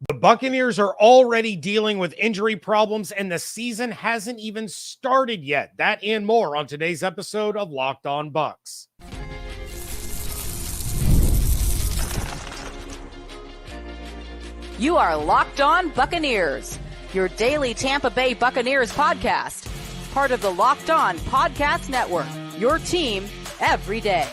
The Buccaneers are already dealing with injury problems, and the season hasn't even started yet. That and more on today's episode of Locked On Bucs. You are Locked On Buccaneers, your daily Tampa Bay Buccaneers podcast. Part of the Locked On Podcast Network, your team every day.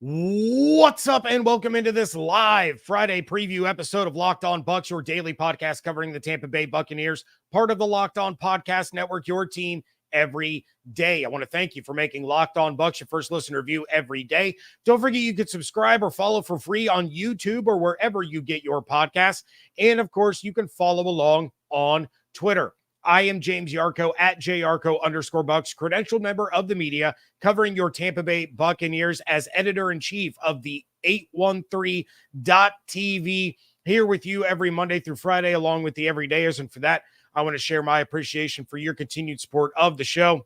What's up, and welcome into this live Friday preview episode of Locked On Bucs, your daily podcast covering the Tampa Bay Buccaneers, part of the Locked On Podcast Network, your team every day. I want to thank you for making Locked On Bucs your first listen review every day. Don't forget you can subscribe or follow for free on YouTube or wherever you get your podcasts. And of course, you can follow along on Twitter. I am James Yarcho at JYarcho_Bucs, credentialed member of the media, covering your Tampa Bay Buccaneers as editor-in-chief of the 813.tv, here with you every Monday through Friday, along with the everydayers. And for that, I want to share my appreciation for your continued support of the show.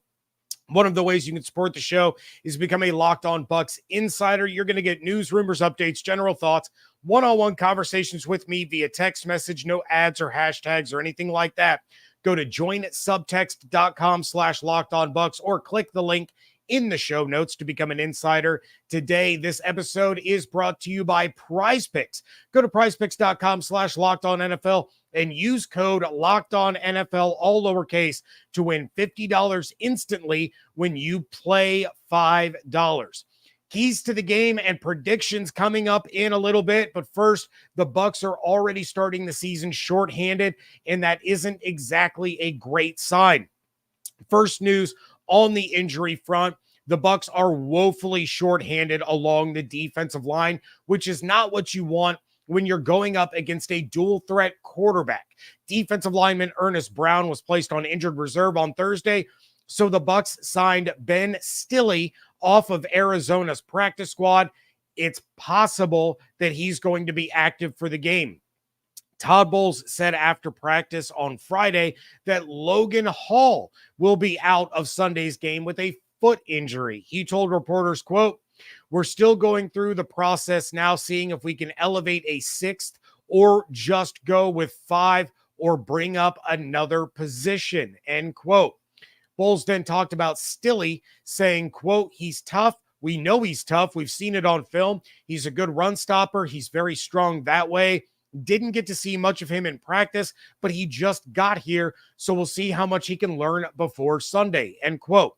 One of the ways you can support the show is become a Locked On Bucs insider. You're going to get news, rumors, updates, general thoughts, one-on-one conversations with me via text message, no ads or hashtags or anything like that. Go to joinsubtext.com/LockedOnBucs or click the link in the show notes to become an insider. Today, this episode is brought to you by PrizePicks. Go to prizepicks.com/LockedOnNFL and use code LockedOnNFL, all lowercase, to win $50 instantly when you play $5. Keys to the game and predictions coming up in a little bit. But first, the Bucs are already starting the season shorthanded, and that isn't exactly a great sign. First news on the injury front, the Bucs are woefully shorthanded along the defensive line, which is not what you want when you're going up against a dual threat quarterback. Defensive lineman Earnest was placed on injured reserve on Thursday, so the Bucs signed Ben Stille off of Arizona's practice squad. It's possible that he's going to be active for the game. Todd Bowles said after practice on Friday that Logan Hall will be out of Sunday's game with a foot injury. He told reporters, quote, "We're still going through the process now, seeing if we can elevate a sixth or just go with 5 or bring up another position," end quote. Bowles then talked about Stille, saying, quote, "He's tough. We know he's tough. We've seen it on film. He's a good run stopper. He's very strong that way. Didn't get to see much of him in practice, but he just got here, so we'll see how much he can learn before Sunday," end quote.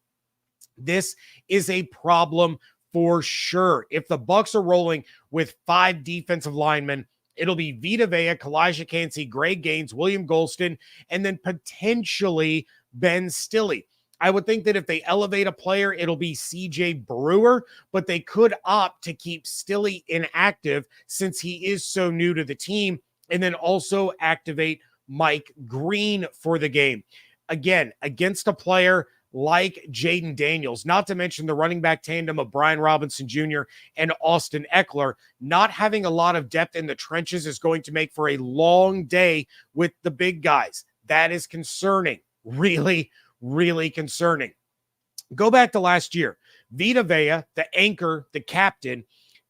This is a problem for sure. If the Bucs are rolling with 5 defensive linemen, it'll be Vita Vea, Kalijah Kancey, Greg Gaines, William Golston, and then potentially Ben Stille. I would think that if they elevate a player, it'll be CJ Brewer, but they could opt to keep Stille inactive since he is so new to the team, and then also activate Mike Green for the game. Again, against a player like Jaden Daniels, not to mention the running back tandem of Brian Robinson Jr. and Austin Ekeler, not having a lot of depth in the trenches is going to make for a long day with the big guys. That is concerning. Really, really concerning. Go back to last year. Vita Vea, the anchor, the captain,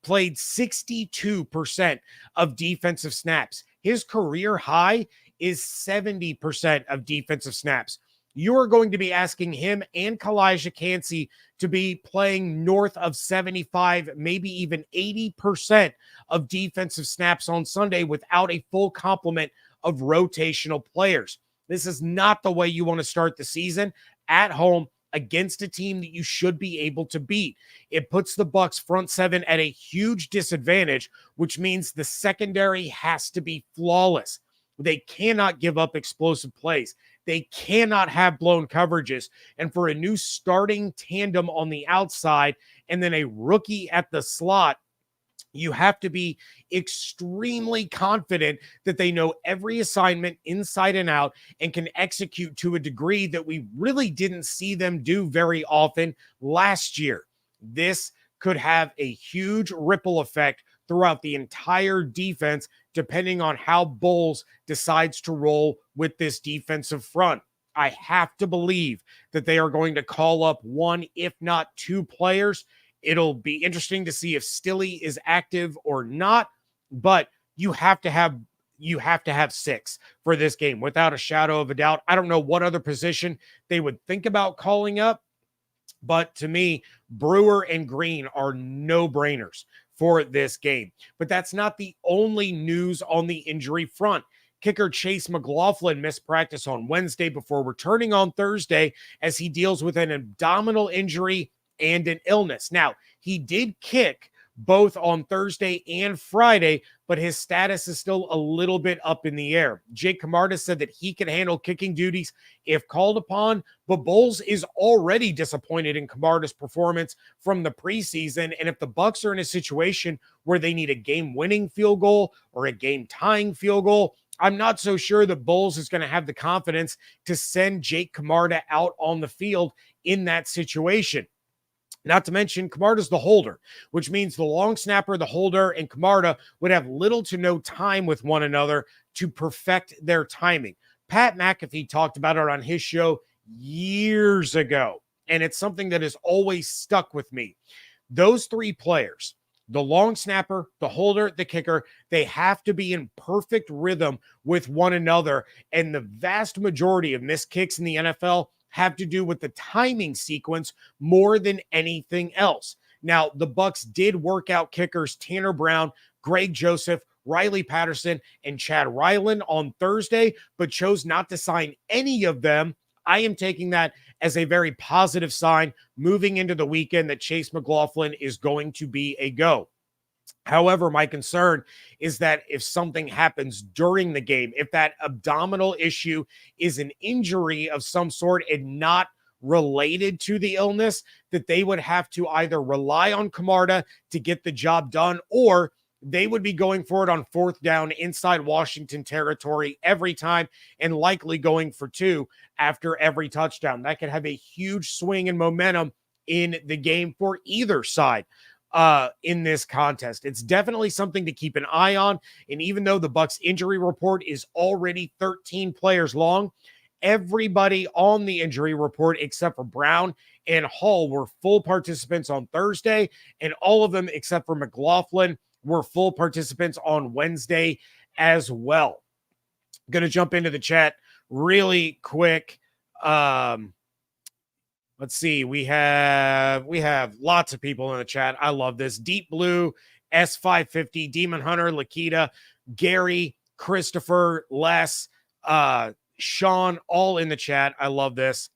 played 62% of defensive snaps. His career high is 70% of defensive snaps. You are going to be asking him and Kalijah Kancey to be playing north of 75, maybe even 80% of defensive snaps on Sunday without a full complement of rotational players. This is not the way you want to start the season at home against a team that you should be able to beat. It puts the Bucs front 7 at a huge disadvantage, which means the secondary has to be flawless. They cannot give up explosive plays. They cannot have blown coverages. And for a new starting tandem on the outside and then a rookie at the slot, you have to be extremely confident that they know every assignment inside and out and can execute to a degree that we really didn't see them do very often last year. This could have a huge ripple effect throughout the entire defense, depending on how Bowles decides to roll with this defensive front. I have to believe that they are going to call up one, if not two players. It'll be interesting to see if Stille is active or not, but you have to have 6 for this game without a shadow of a doubt. I don't know what other position they would think about calling up, but to me, Brewer and Green are no-brainers for this game. But that's not the only news on the injury front. Kicker Chase McLaughlin missed practice on Wednesday before returning on Thursday as he deals with an abdominal injury and an illness. Now, he did kick both on Thursday and Friday, but his status is still a little bit up in the air. Jake Camarda said that he can handle kicking duties if called upon, but Bowles is already disappointed in Camarda's performance from the preseason. And if the Bucs are in a situation where they need a game-winning field goal or a game-tying field goal, I'm not so sure that Bowles is going to have the confidence to send Jake Camarda out on the field in that situation. Not to mention, Camarda's the holder, which means the long snapper, the holder, and Camarda would have little to no time with one another to perfect their timing. Pat McAfee talked about it on his show years ago, and it's something that has always stuck with me. Those 3 players, the long snapper, the holder, the kicker, they have to be in perfect rhythm with one another, and the vast majority of missed kicks in the NFL have to do with the timing sequence more than anything else. Now, the Bucs did work out kickers Tanner Brown, Greg Joseph, Riley Patterson, and Chad Ryland on Thursday, but chose not to sign any of them. I am taking that as a very positive sign moving into the weekend that Chase McLaughlin is going to be a go. However, my concern is that if something happens during the game, if that abdominal issue is an injury of some sort and not related to the illness, that they would have to either rely on Camarda to get the job done, or they would be going for it on 4th down inside Washington territory every time and likely going for 2 after every touchdown. That could have a huge swing in momentum in the game for either side in this contest. It's definitely something to keep an eye on. And even though the Bucs injury report is already 13 players long, everybody on the injury report except for Brown and Hall were full participants on Thursday, and all of them except for McLaughlin were full participants on Wednesday as well. Going to jump into the chat really quick. Let's see. We have lots of people in the chat. I love this. Deep Blue, S550, Demon Hunter, Lakita, Gary, Christopher, Les, Sean, all in the chat. I love this.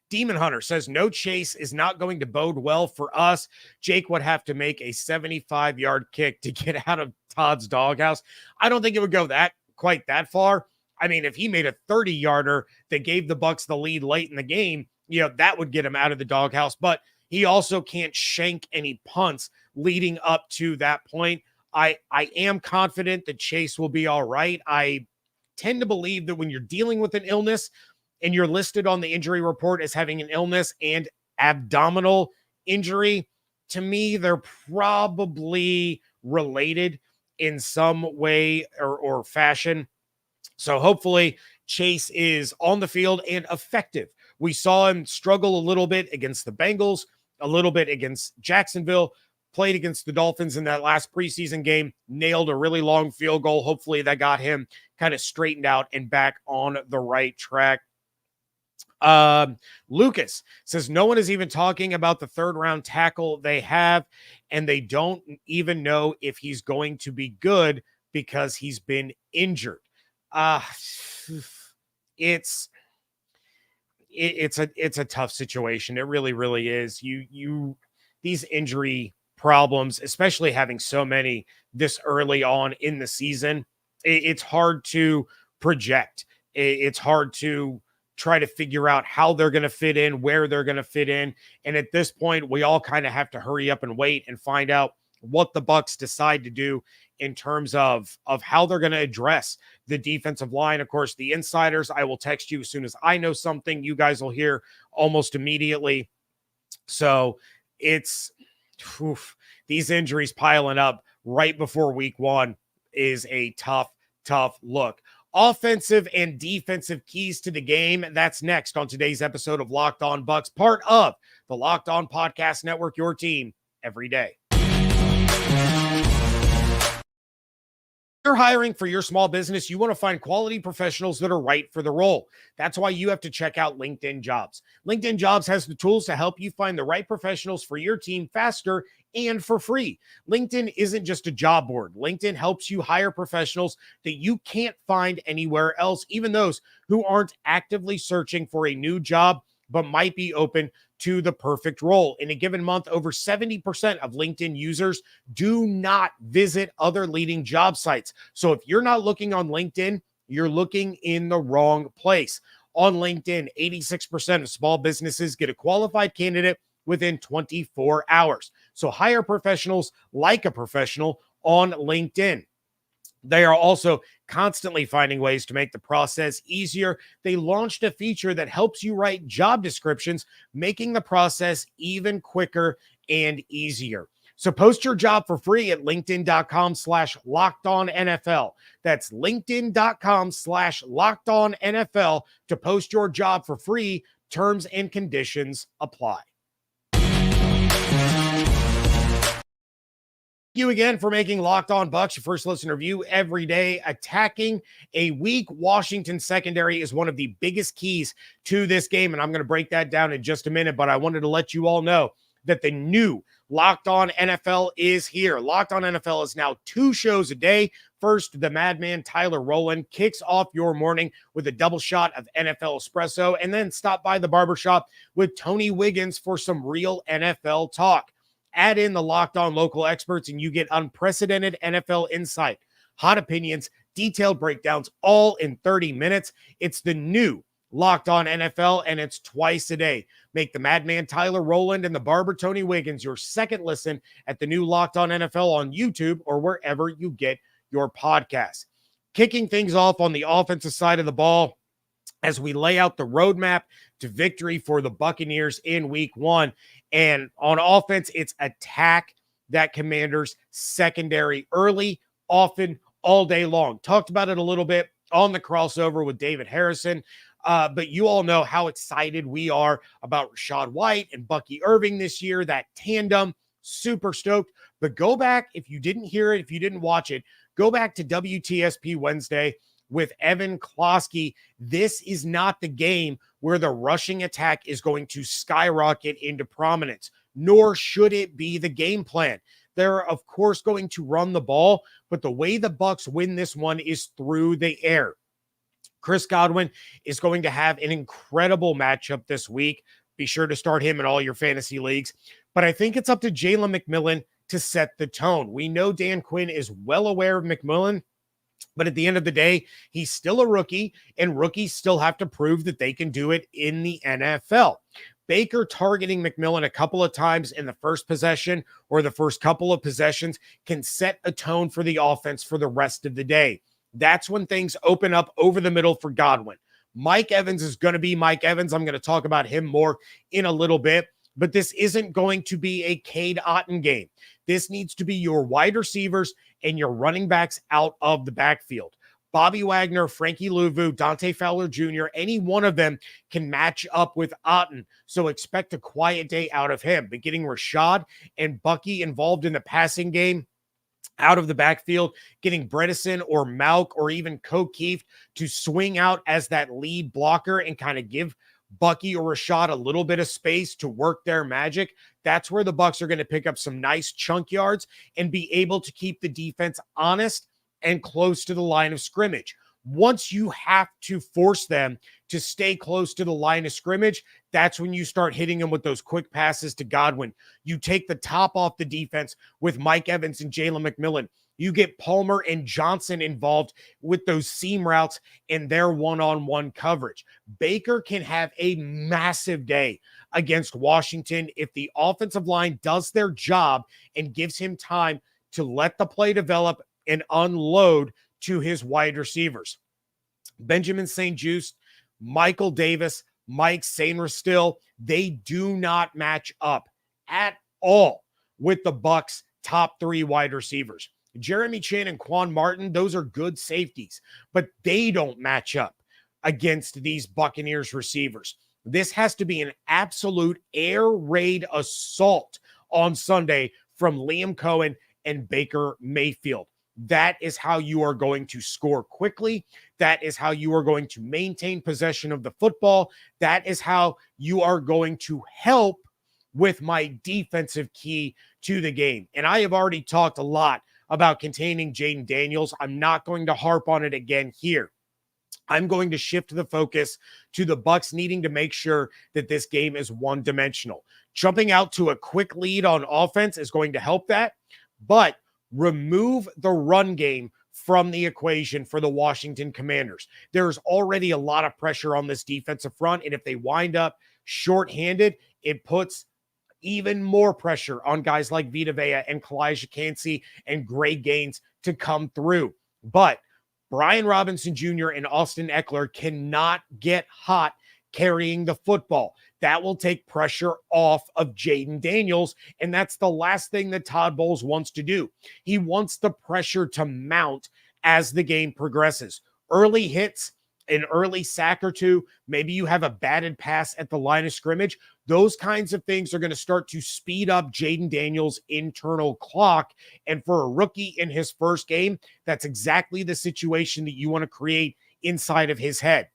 Demon Hunter says, no Chase is not going to bode well for us. Jake would have to make a 75-yard kick to get out of Todd's doghouse. I don't think it would go quite that far. I mean, if he made a 30-yarder that gave the Bucs the lead late in the game, that would get him out of the doghouse. But he also can't shank any punts leading up to that point. I am confident that Chase will be all right. I tend to believe that when you're dealing with an illness and you're listed on the injury report as having an illness and abdominal injury, to me, they're probably related in some way or fashion. So hopefully Chase is on the field and effective. We saw him struggle a little bit against the Bengals, a little bit against Jacksonville, played against the Dolphins in that last preseason game, nailed a really long field goal. Hopefully that got him kind of straightened out and back on the right track. Lucas says no one is even talking about the 3rd-round tackle they have, and they don't even know if he's going to be good because he's been injured. It's a tough situation. It really, really is. These injury problems, especially having so many this early on in the season, it's hard to project. It's hard to try to figure out how they're going to fit in, where they're going to fit in. And at this point, we all kind of have to hurry up and wait and find out what the Bucs decide to do in terms of how they're going to address the defensive line. Of course, the insiders, I will text you as soon as I know something. You guys will hear almost immediately. So it's these injuries piling up right before week 1 is a tough look. Offensive and defensive keys to the game. That's next on today's episode of Locked On Bucs, part of the Locked On Podcast Network, your team every day. You're hiring for your small business, you want to find quality professionals that are right for the role. That's why you have to check out LinkedIn Jobs. LinkedIn Jobs has the tools to help you find the right professionals for your team faster and for free. LinkedIn isn't just a job board. LinkedIn helps you hire professionals that you can't find anywhere else, even those who aren't actively searching for a new job but might be open to the perfect role. In a given month, over 70% of LinkedIn users do not visit other leading job sites. So if you're not looking on LinkedIn, you're looking in the wrong place. On LinkedIn, 86% of small businesses get a qualified candidate within 24 hours. So hire professionals like a professional on LinkedIn. They are also constantly finding ways to make the process easier. They launched a feature that helps you write job descriptions, making the process even quicker and easier. So post your job for free at linkedin.com/lockedonnfl. That's linkedin.com/lockedonnfl to post your job for free. Terms and conditions apply. You again for making Locked On Bucs your first listen review every day. Attacking a weak Washington secondary is one of the biggest keys to this game, and I'm going to break that down in just a minute, but I wanted to let you all know that the new Locked On NFL is here. Locked On NFL is now 2 shows a day. First, the madman Tyler Rowland kicks off your morning with a double shot of NFL espresso, and then stop by the barbershop with Tony Wiggins for some real NFL talk. Add in the Locked On local experts and you get unprecedented NFL insight, hot opinions, detailed breakdowns, all in 30 minutes. It's the new Locked On NFL, and it's twice a day. Make the madman Tyler Rowland and the barber Tony Wiggins your second listen at the new Locked On NFL on YouTube or wherever you get your podcasts. Kicking things off on the offensive side of the ball as we lay out the roadmap to victory for the Buccaneers in week 1. And on offense, it's attack that Commanders secondary early, often, all day long. Talked about it a little bit on the crossover with David Harrison, but you all know how excited we are about Rachaad White and Bucky Irving this year, that tandem, super stoked. But go back, if you didn't hear it, if you didn't watch it, go back to WTSP Wednesday with Evan Klosky. This is not the game where the rushing attack is going to skyrocket into prominence, nor should it be the game plan. They're, of course, going to run the ball, but the way the Bucs win this one is through the air. Chris Godwin is going to have an incredible matchup this week. Be sure to start him in all your fantasy leagues. But I think it's up to Jalen McMillan to set the tone. We know Dan Quinn is well aware of McMillan, but at the end of the day, he's still a rookie, and rookies still have to prove that they can do it in the NFL. Baker targeting McMillan a couple of times in the first possession or the first couple of possessions can set a tone for the offense for the rest of the day. That's when things open up over the middle for Godwin. Mike Evans is going to be Mike Evans. I'm going to talk about him more in a little bit, but this isn't going to be a Cade Otton game. This needs to be your wide receivers and your running backs out of the backfield. Bobby Wagner, Frankie Louvu, Dante Fowler Jr., any one of them can match up with Otton. So expect a quiet day out of him. But getting Rachaad and Bucky involved in the passing game out of the backfield, getting Bredesen or Malk or even O'Keefe to swing out as that lead blocker and kind of give Bucky or Rachaad a little bit of space to work their magic. That's where the Bucs are going to pick up some nice chunk yards and be able to keep the defense honest and close to the line of scrimmage. Once you have to force them to stay close to the line of scrimmage, that's when you start hitting them with those quick passes to Godwin. You take the top off the defense with Mike Evans and Jalen McMillan. You get Palmer and Johnson involved with those seam routes and their one-on-one coverage. Baker can have a massive day against Washington if the offensive line does their job and gives him time to let the play develop and unload to his wide receivers. Benjamin St-Juste, Michael Davis, Mike Sainristil, they do not match up at all with the Bucs' top 3 wide receivers. Jeremy Chin and Quan Martin, those are good safeties, but they don't match up against these Buccaneers receivers. This has to be an absolute air raid assault on Sunday from Liam Cohen and Baker Mayfield. that is how you are going to score quickly. That is how you are going to maintain possession of the football. That is how you are going to help with my defensive key to the game. And I have already talked a lot about containing Jayden Daniels. I'm not going to harp on it again here. I'm going to shift the focus to the Bucs needing to make sure that this game is one-dimensional. Jumping out to a quick lead on offense is going to help that, but remove the run game from the equation for the Washington Commanders. There's already a lot of pressure on this defensive front, and if they wind up shorthanded, it puts even more pressure on guys like Vita Vea and Kalijah Kancey and Gray Gaines to come through. But Brian Robinson Jr. and Austin Ekeler cannot get hot carrying the football. That will take pressure off of Jayden Daniels, and that's the last thing that Todd Bowles wants to do. He wants the pressure to mount as the game progresses. Early hits, an early sack or two, maybe you have a batted pass at the line of scrimmage. Those kinds of things are going to start to speed up Jayden Daniels' internal clock. And for a rookie in his first game, that's exactly the situation that you want to create inside of his head.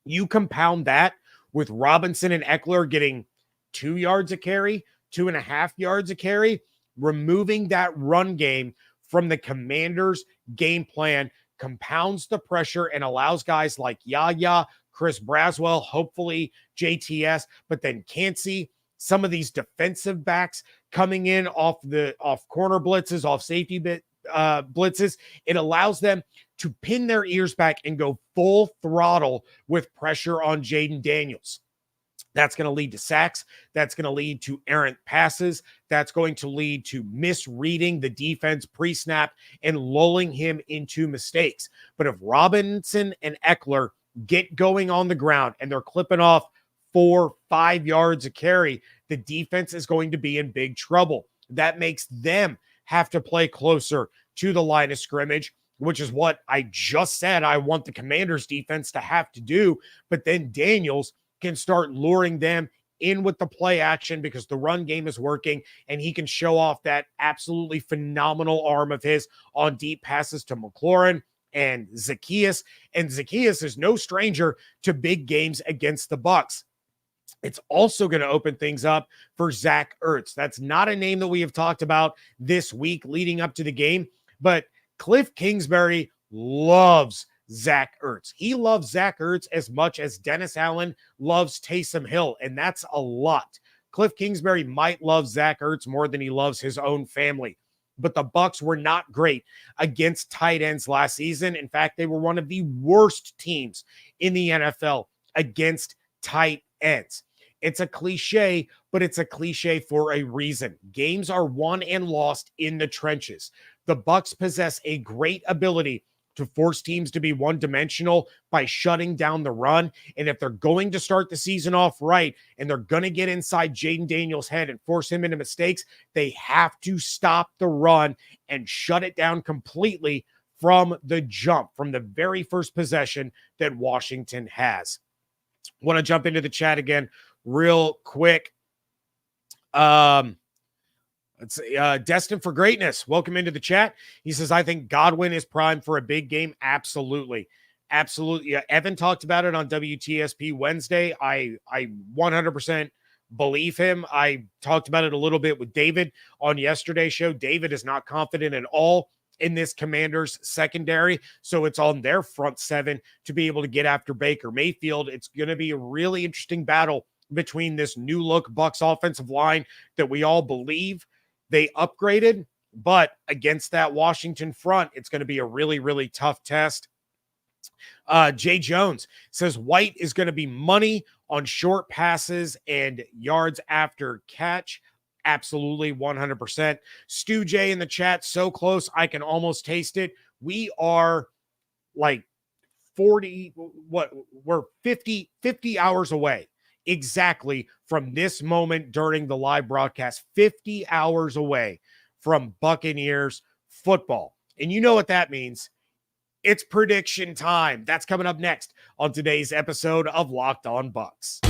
You compound that with Robinson and Ekeler getting 2 yards a carry, 2.5 yards a carry, removing that run game from the Commanders' game plan compounds the pressure and allows guys like Yaya, Chris Braswell, hopefully JTS, but then Kancey, some of these defensive backs coming in off corner blitzes, off safety blitzes. It allows them to pin their ears back and go full throttle with pressure on Jayden Daniels. That's going to lead to sacks. That's going to lead to errant passes. That's going to lead to misreading the defense pre-snap and lulling him into mistakes. But if Robinson and Ekeler get going on the ground and they're clipping off 4-5 yards a carry, the defense is going to be in big trouble. That makes them have to play closer to the line of scrimmage, which is what I just said I want the Commanders defense to have to do. But then Daniels can start luring them in with the play action because the run game is working, and he can show off that absolutely phenomenal arm of his on deep passes to McLaurin and Zaccheaus. And Zaccheaus is no stranger to big games against the Bucs. It's also going to open things up for Zach Ertz. That's not a name that we have talked about this week leading up to the game, but Cliff Kingsbury loves Zach Ertz. He loves Zach Ertz as much as Dennis Allen loves Taysom Hill, and that's a lot. Cliff Kingsbury might love Zach Ertz more than he loves his own family, but the Bucs were not great against tight ends last season. In fact, they were one of the worst teams in the NFL against tight ends. It's a cliche, but it's a cliche for a reason. Games are won and lost in the trenches. The Bucs possess a great ability to force teams to be one-dimensional by shutting down the run. And if they're going to start the season off right and they're going to get inside Jayden Daniels' head and force him into mistakes, they have to stop the run and shut it down completely from the jump, from the very first possession that Washington has. Want to jump into the chat again real quick. Let's see, Destined for Greatness. Welcome into the chat. He says, I think Godwin is primed for a big game. Absolutely. Absolutely. Yeah, Evan talked about it on WTSP Wednesday. I 100% believe him. I talked about it a little bit with David on yesterday's show. David is not confident at all in this Commanders secondary, so it's on their front seven to be able to get after Baker Mayfield. It's going to be a really interesting battle between this new look Bucs offensive line that we all believe they upgraded, but against that Washington front, it's going to be a really, really tough test. Jay Jones says White is going to be money on short passes and yards after catch. Absolutely, 100%. Stu J in the chat, so close, I can almost taste it. We are like 50 hours away exactly from this moment during the live broadcast, 50 hours away from Buccaneers football. And you know what that means. It's prediction time. That's coming up next on today's episode of Locked On Bucs.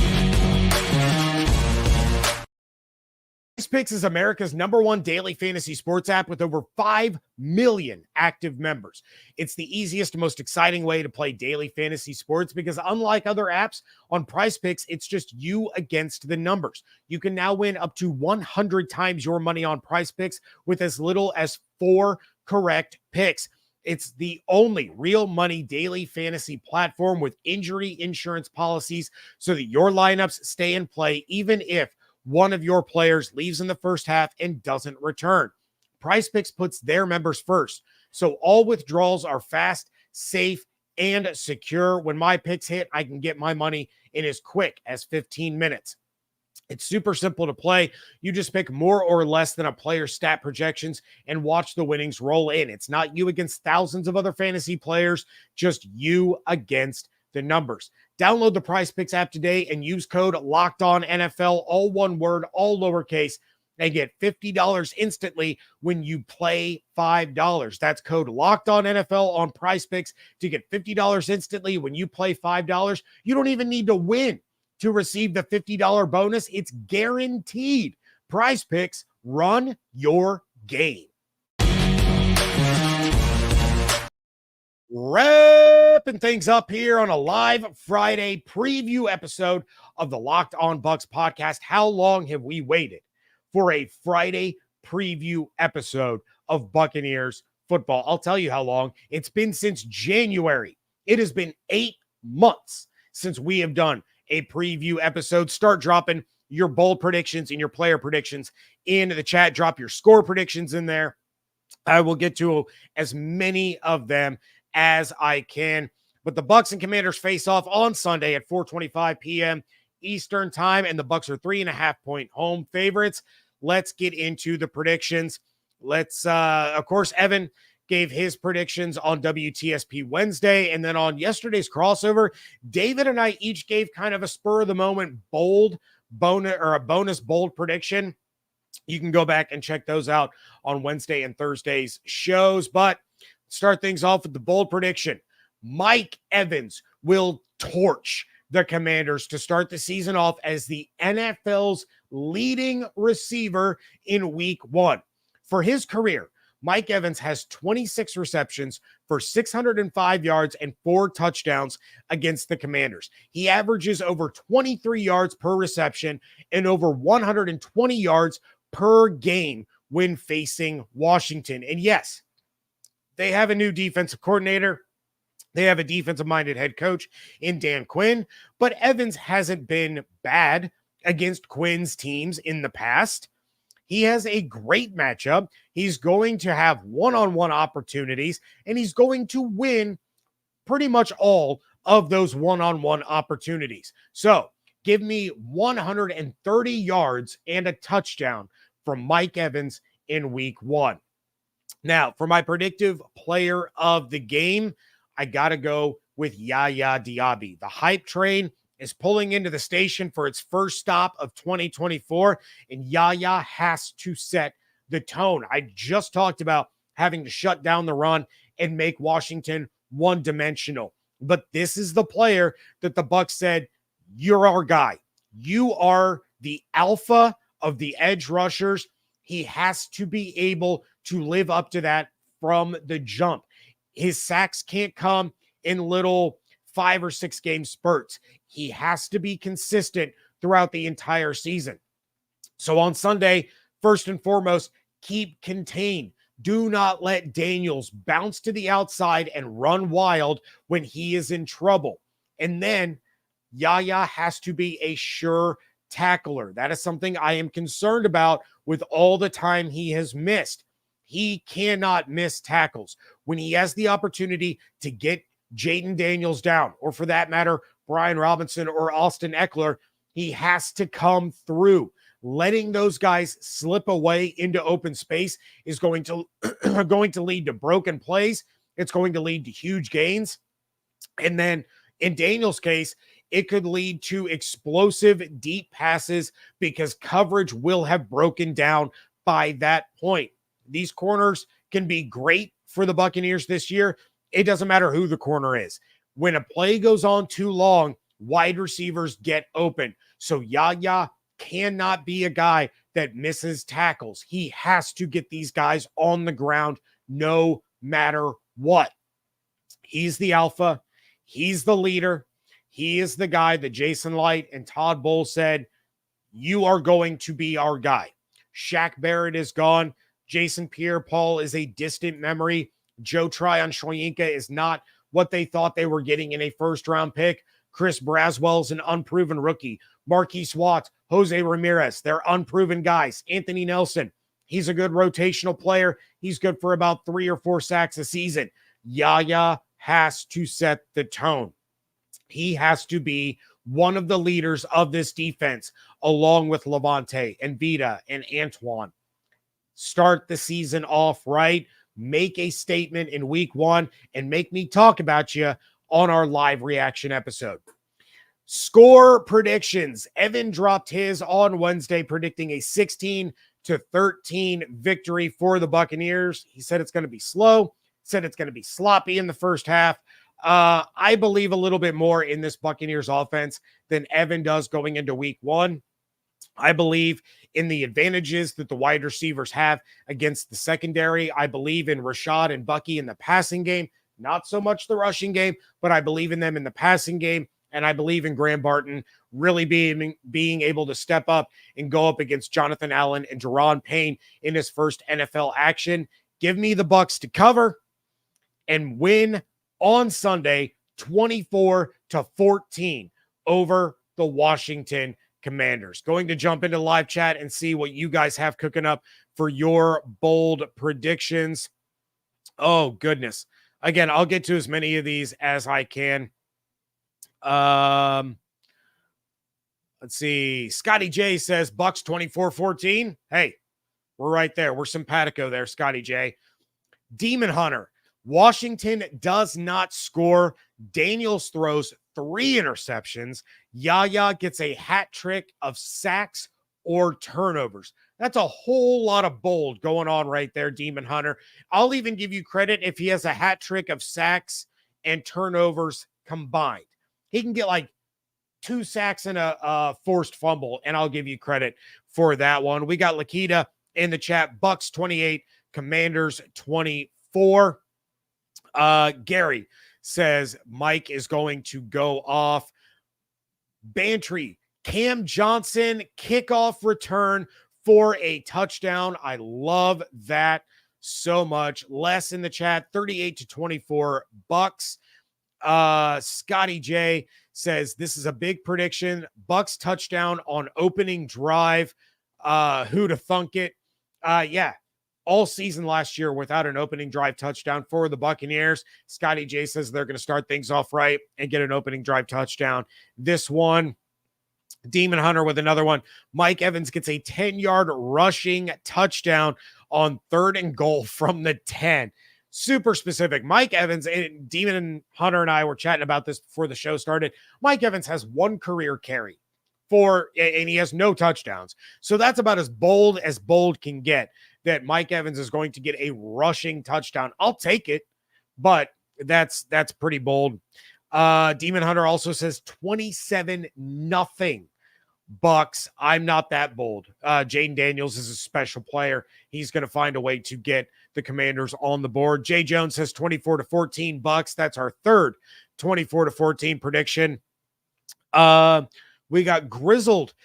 PrizePicks is America's #1 daily fantasy sports app with over 5 million active members. It's the easiest and most exciting way to play daily fantasy sports because unlike other apps, on PrizePicks, it's just you against the numbers. You can now win up to 100 times your money on PrizePicks with as little as 4 correct picks. It's the only real money daily fantasy platform with injury insurance policies so that your lineups stay in play even if one of your players leaves in the first half and doesn't return. PrizePicks puts their members first, so all withdrawals are fast, safe, and secure. When my picks hit, I can get my money in as quick as 15 minutes. It's super simple to play. You just pick more or less than a player's stat projections and watch the winnings roll in. It's not you against thousands of other fantasy players, just you against the numbers. Download the PrizePicks app today and use code LOCKEDONNFL, all one word, all lowercase, and get $50 instantly when you play $5. That's code LOCKEDONNFL on PrizePicks to get $50 instantly when you play $5. You don't even need to win to receive the $50 bonus. It's guaranteed. PrizePicks, run your game. Wrapping things up here on a live Friday preview episode of the Locked On Bucs podcast. How long have we waited for a Friday preview episode of Buccaneers football? I'll tell you how long. It's been since January. It has been 8 months since we have done a preview episode. Start dropping your bold predictions and your player predictions in the chat. Drop your score predictions in there. I will get to as many of them as I can. But the Bucs and Commanders face off on Sunday at 4:25 p.m. Eastern time, and the Bucs are 3.5-point home favorites. Let's get into the predictions. Of course, Evan gave his predictions on WTSP Wednesday, and then on yesterday's crossover, David and I each gave kind of a spur of the moment bonus bold prediction. You can go back and check those out on Wednesday and Thursday's shows, but start things off with the bold prediction. Mike Evans will torch the Commanders to start the season off as the NFL's leading receiver in week 1. For his career, Mike Evans has 26 receptions for 605 yards and 4 touchdowns against the Commanders. He averages over 23 yards per reception and over 120 yards per game when facing Washington. And yes, they have a new defensive coordinator. They have a defensive-minded head coach in Dan Quinn, but Evans hasn't been bad against Quinn's teams in the past. He has a great matchup. He's going to have one-on-one opportunities, and he's going to win pretty much all of those one-on-one opportunities. So give me 130 yards and a touchdown from Mike Evans in week 1. Now, for my predictive player of the game, I got to go with Yaya Diaby. The hype train is pulling into the station for its first stop of 2024, and Yaya has to set the tone. I just talked about having to shut down the run and make Washington one-dimensional, but this is the player that the Bucs said, you're our guy. You are the alpha of the edge rushers. He has to be able to live up to that from the jump. His sacks can't come in little 5 or 6 game spurts. He has to be consistent throughout the entire season. So on Sunday, first and foremost, keep contained. Do not let Daniels bounce to the outside and run wild when he is in trouble. And then Yaya has to be a sure tackler. That is something I am concerned about with all the time he has missed. He cannot miss tackles. When he has the opportunity to get Jaden Daniels down, or for that matter, Brian Robinson or Austin Ekeler, he has to come through. Letting those guys slip away into open space is going to lead to broken plays. It's going to lead to huge gains. And then in Daniels' case, it could lead to explosive deep passes because coverage will have broken down by that point. These corners can be great for the Buccaneers this year. It doesn't matter who the corner is. When a play goes on too long, wide receivers get open. So Yaya cannot be a guy that misses tackles. He has to get these guys on the ground no matter what. He's the alpha. He's the leader. He is the guy that Jason Light and Todd Bowles said, you are going to be our guy. Shaq Barrett is gone. Jason Pierre-Paul is a distant memory. Joe Tryon-Shoyinka is not what they thought they were getting in a first-round pick. Chris Braswell is an unproven rookie. Marquise Watts, Jose Ramirez, they're unproven guys. Anthony Nelson, he's a good rotational player. He's good for about 3 or 4 sacks a season. Yaya has to set the tone. He has to be one of the leaders of this defense, along with Levante and Vita and Antoine. Start the season off right. Make a statement in week 1 and make me talk about you on our live reaction episode. Score predictions. Evan dropped his on Wednesday, predicting a 16-13 victory for the Buccaneers. He said it's going to be slow, said it's going to be sloppy in the first half. I believe a little bit more in this Buccaneers offense than Evan does going into week 1. I believe in the advantages that the wide receivers have against the secondary. I believe in Rashad and Bucky in the passing game, not so much the rushing game, but I believe in them in the passing game. And I believe in Graham Barton really being able to step up and go up against Jonathan Allen and Jerron Payne in his first NFL action. Give me the Bucs to cover and win on Sunday, 24-14 over the Washington Commanders. Going to jump into live chat and see what you guys have cooking up for your bold predictions. Oh, goodness. Again, I'll get to as many of these as I can. Let's see. Scotty J says Bucs 24-14. Hey, we're right there. We're simpatico there, Scotty J. Demon Hunter. Washington does not score. Daniels throws 3 interceptions. Yaya gets a hat trick of sacks or turnovers. That's a whole lot of bold going on right there, Demon Hunter. I'll even give you credit if he has a hat trick of sacks and turnovers combined. He can get like 2 sacks and a forced fumble, and I'll give you credit for that one. We got Lakita in the chat. Bucs 28, Commanders 24. Gary says Mike is going to go off. Bantry, Cam Johnson kickoff return for a touchdown. I love that so much. Les in the chat, 38-24 Bucs. Scotty J says this is a big prediction. Bucs touchdown on opening drive. Who to thunk it? Yeah. All season last year without an opening drive touchdown for the Buccaneers. Scotty J says they're going to start things off right and get an opening drive touchdown. This one, Demon Hunter with another one. Mike Evans gets a 10-yard rushing touchdown on 3rd and goal from the 10. Super specific. Mike Evans and Demon Hunter and I were chatting about this before the show started. Mike Evans has 1 career carry and he has no touchdowns. So that's about as bold can get, that Mike Evans is going to get a rushing touchdown. I'll take it, but that's pretty bold. Demon Hunter also says 27-0 Bucs. I'm not that bold. Jaden Daniels is a special player. He's going to find a way to get the Commanders on the board. Jay Jones says 24-14 Bucs. That's our third 24-14 prediction. We got Grizzled,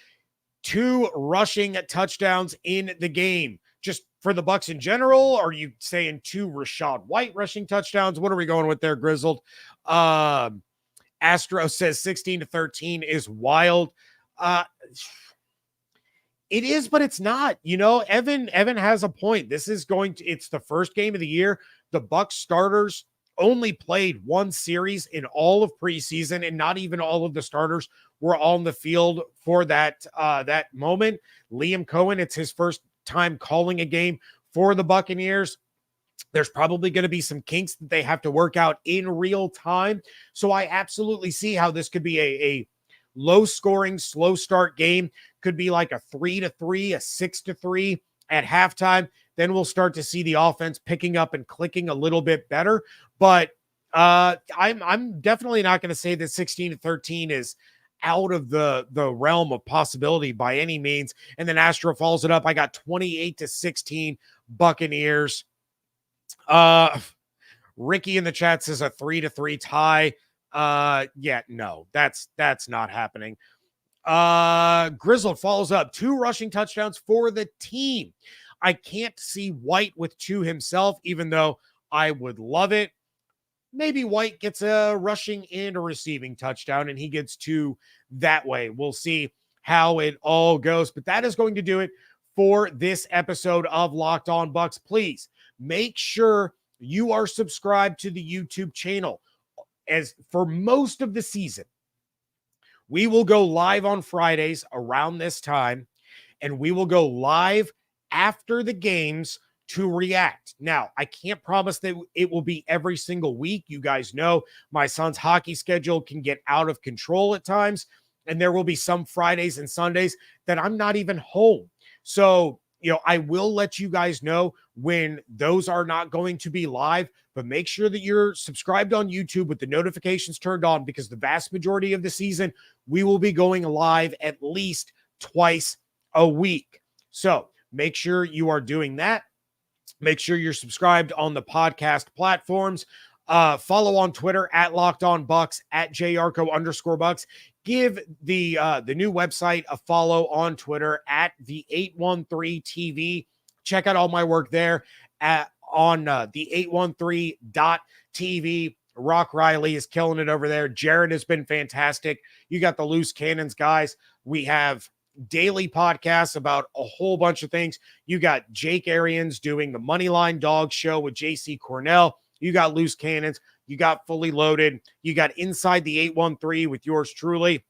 2 rushing touchdowns in the game. Just for the Bucs in general, are you saying 2 Rachaad White rushing touchdowns? What are we going with there, Grizzled? Astro says 16-13 is wild. It is, but it's not. You know, Evan has a point. It's the first game of the year. The Bucs starters only played 1 series in all of preseason, and not even all of the starters were on the field for that moment. Liam Cohen, it's his first time calling a game for the Buccaneers. There's probably going to be some kinks that they have to work out in real time. So I absolutely see how this could be a low scoring, slow start game. Could be like a 3-3, a 6-3 at halftime. Then we'll start to see the offense picking up and clicking a little bit better. But I'm definitely not going to say that 16-13 is out of the realm of possibility by any means. And then Astro follows it up. I got 28-16 Buccaneers. Ricky in the chat says a 3-3 tie. Yeah, no, that's not happening. Grizzled follows up 2 rushing touchdowns for the team. I can't see White with 2 himself, even though I would love it. Maybe White gets a rushing and a receiving touchdown and he gets 2 that way. We'll see how it all goes, but that is going to do it for this episode of Locked On Bucs. Please make sure you are subscribed to the YouTube channel. As for most of the season, we will go live on Fridays around this time, and we will go live after the games to react. Now, I can't promise that it will be every single week. You guys know my son's hockey schedule can get out of control at times, and there will be some Fridays and Sundays that I'm not even home. So, I will let you guys know when those are not going to be live, but make sure that you're subscribed on YouTube with the notifications turned on, because the vast majority of the season, we will be going live at least twice a week. So make sure you are doing that. Make sure you're subscribed on the podcast platforms. Follow on Twitter at Locked On Bucs, at Yarcho_Bucs. Give the new website a follow on Twitter at the 813 TV. Check out all my work there on the 813.tv. Rock Riley is killing it over there. Jared has been fantastic. You got the Loose Cannons guys. We have daily podcasts about a whole bunch of things. You got Jake Arians doing the Moneyline Dog Show with JC Cornell. You got Loose Cannons. You got Fully Loaded. You got Inside the 813 with yours truly.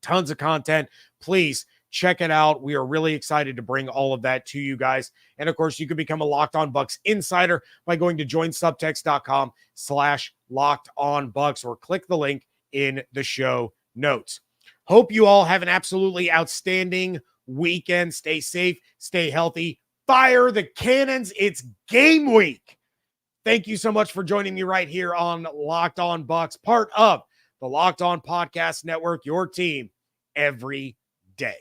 Tons of content. Please check it out. We are really excited to bring all of that to you guys. And of course, you can become a Locked On Bucs insider by going to joinsubtext.com/LockedOnBucs or click the link in the show notes. Hope you all have an absolutely outstanding weekend. Stay safe, stay healthy. Fire the cannons. It's game week. Thank you so much for joining me right here on Locked On Bucs, part of the Locked On Podcast Network, your team every day.